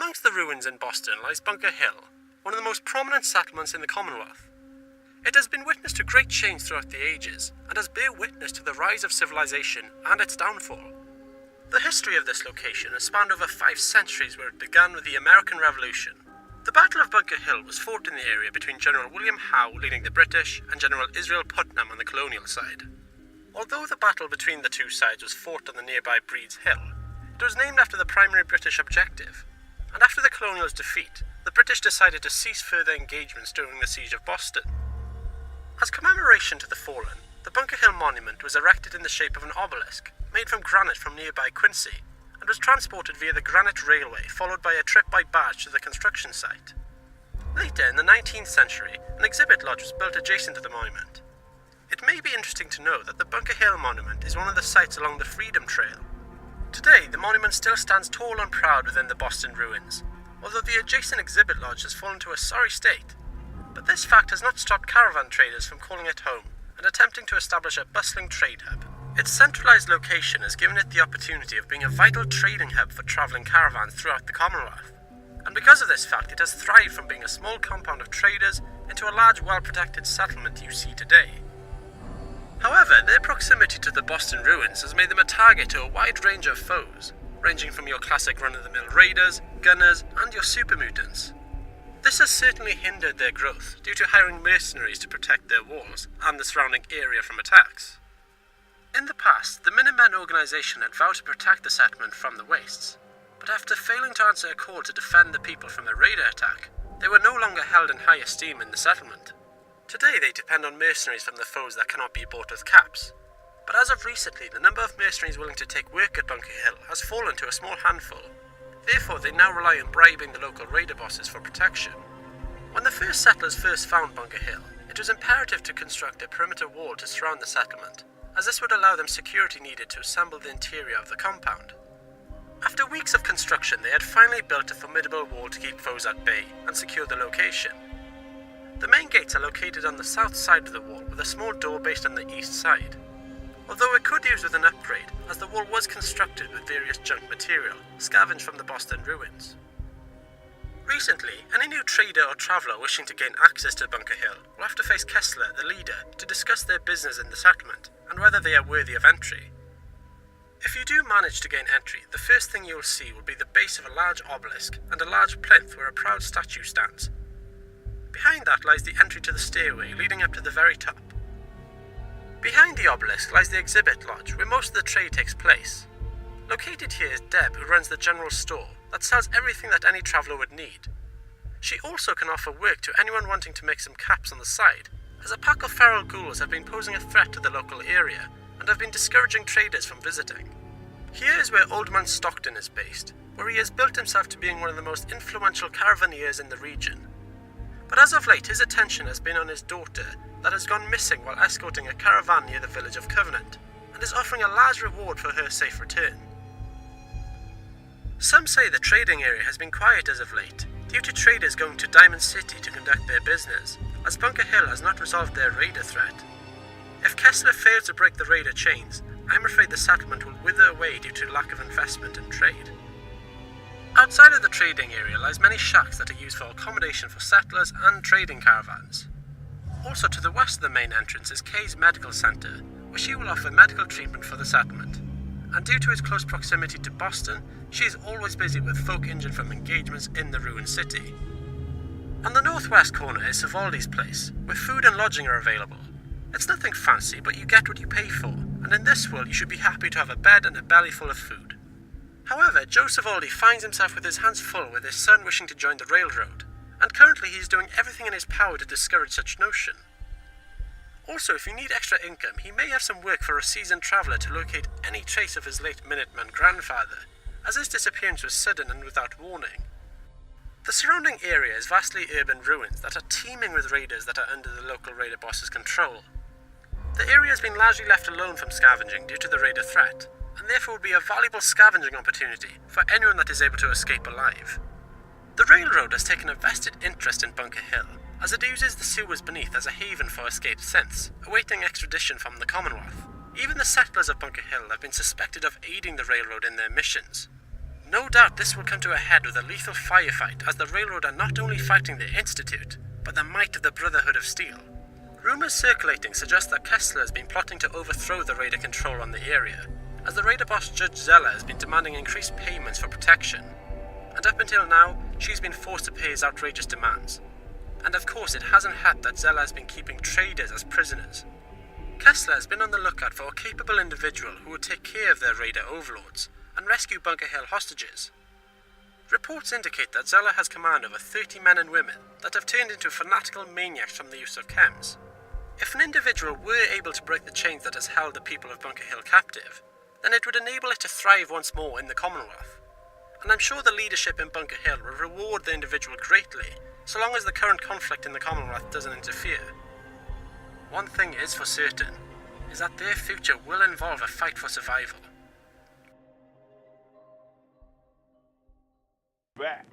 Amongst the ruins in Boston lies Bunker Hill, one of the most prominent settlements in the Commonwealth. It has been witness to great change throughout the ages and has bear witness to the rise of civilization and its downfall. The history of this location has spanned over 5 centuries, where it began with the American Revolution. The Battle of Bunker Hill was fought in the area between General William Howe leading the British and General Israel Putnam on the colonial side. Although the battle between the two sides was fought on the nearby Breeds Hill, it was named after the primary British objective, and after the colonials' defeat, the British decided to cease further engagements during the siege of Boston. As commemoration to the fallen, the Bunker Hill Monument was erected in the shape of an obelisk, made from granite from nearby Quincy, and was transported via the Granite Railway, followed by a trip by barge to the construction site. Later, in the 19th century, an exhibit lodge was built adjacent to the monument. It may be interesting to know that the Bunker Hill Monument is one of the sites along the Freedom Trail. Today, the monument still stands tall and proud within the Boston ruins, although the adjacent exhibit lodge has fallen to a sorry state. But this fact has not stopped caravan traders from calling it home and attempting to establish a bustling trade hub. Its centralised location has given it the opportunity of being a vital trading hub for travelling caravans throughout the Commonwealth. And because of this fact, it has thrived from being a small compound of traders into a large, well-protected settlement you see today. However, their proximity to the Boston ruins has made them a target to a wide range of foes, ranging from your classic run-of-the-mill raiders, gunners, and your super mutants. This has certainly hindered their growth due to hiring mercenaries to protect their walls and the surrounding area from attacks. In the past, the Minutemen organisation had vowed to protect the settlement from the wastes, but after failing to answer a call to defend the people from a raider attack, they were no longer held in high esteem in the settlement. Today they depend on mercenaries from the foes that cannot be bought with caps, but as of recently, the number of mercenaries willing to take work at Bunker Hill has fallen to a small handful. Therefore, they now rely on bribing the local raider bosses for protection. When the first settlers first found Bunker Hill, it was imperative to construct a perimeter wall to surround the settlement, as this would allow them security needed to assemble the interior of the compound. After weeks of construction, they had finally built a formidable wall to keep foes at bay and secure the location. The main gates are located on the south side of the wall, with a small door based on the east side. Although it could use with an upgrade, as the wall was constructed with various junk material scavenged from the Boston ruins. Recently, any new trader or traveller wishing to gain access to Bunker Hill will have to face Kessler, the leader, to discuss their business in the settlement and whether they are worthy of entry. If you do manage to gain entry, the first thing you will see will be the base of a large obelisk and a large plinth where a proud statue stands. Behind that lies the entry to the stairway leading up to the very top. Behind the obelisk lies the exhibit lodge, where most of the trade takes place. Located here is Deb, who runs the general store that sells everything that any traveller would need. She also can offer work to anyone wanting to make some caps on the side, as a pack of feral ghouls have been posing a threat to the local area and have been discouraging traders from visiting. Here is where Old Man Stockton is based, where he has built himself to being one of the most influential caravaneers in the region. But as of late, his attention has been on his daughter that has gone missing while escorting a caravan near the village of Covenant, and is offering a large reward for her safe return. Some say the trading area has been quiet as of late, due to traders going to Diamond City to conduct their business, as Bunker Hill has not resolved their raider threat. If Kessler fails to break the raider chains, I'm afraid the settlement will wither away due to lack of investment in trade. Outside of the trading area lies many shacks that are used for accommodation for settlers and trading caravans. Also to the west of the main entrance is Kay's Medical Centre, where she will offer medical treatment for the settlement. And due to its close proximity to Boston, she is always busy with folk injured from engagements in the ruined city. On the northwest corner is Savaldi's place, where food and lodging are available. It's nothing fancy, but you get what you pay for, and in this world you should be happy to have a bed and a belly full of food. However, Joe Savaldi finds himself with his hands full with his son wishing to join the railroad, and currently he is doing everything in his power to discourage such notion. Also, if you need extra income, he may have some work for a seasoned traveller to locate any trace of his late Minuteman grandfather, as his disappearance was sudden and without warning. The surrounding area is vastly urban ruins that are teeming with raiders that are under the local raider boss's control. The area has been largely left alone from scavenging due to the raider threat, and therefore will be a valuable scavenging opportunity for anyone that is able to escape alive. The railroad has taken a vested interest in Bunker Hill, as it uses the sewers beneath as a haven for escaped synths, awaiting extradition from the Commonwealth. Even the settlers of Bunker Hill have been suspected of aiding the railroad in their missions. No doubt this will come to a head with a lethal firefight, as the Railroad are not only fighting the Institute, but the might of the Brotherhood of Steel. Rumours circulating suggest that Kessler has been plotting to overthrow the Raider control on the area, as the Raider boss Judge Zella has been demanding increased payments for protection, and up until now, she's been forced to pay his outrageous demands. And of course it hasn't helped that Zella has been keeping traders as prisoners. Kessler has been on the lookout for a capable individual who would take care of their Raider overlords and rescue Bunker Hill hostages. Reports indicate that Zella has command over 30 men and women that have turned into fanatical maniacs from the use of chems. If an individual were able to break the chains that has held the people of Bunker Hill captive, then it would enable it to thrive once more in the Commonwealth. And I'm sure the leadership in Bunker Hill will reward the individual greatly, so long as the current conflict in the Commonwealth doesn't interfere. One thing is for certain, is that their future will involve a fight for survival. Back.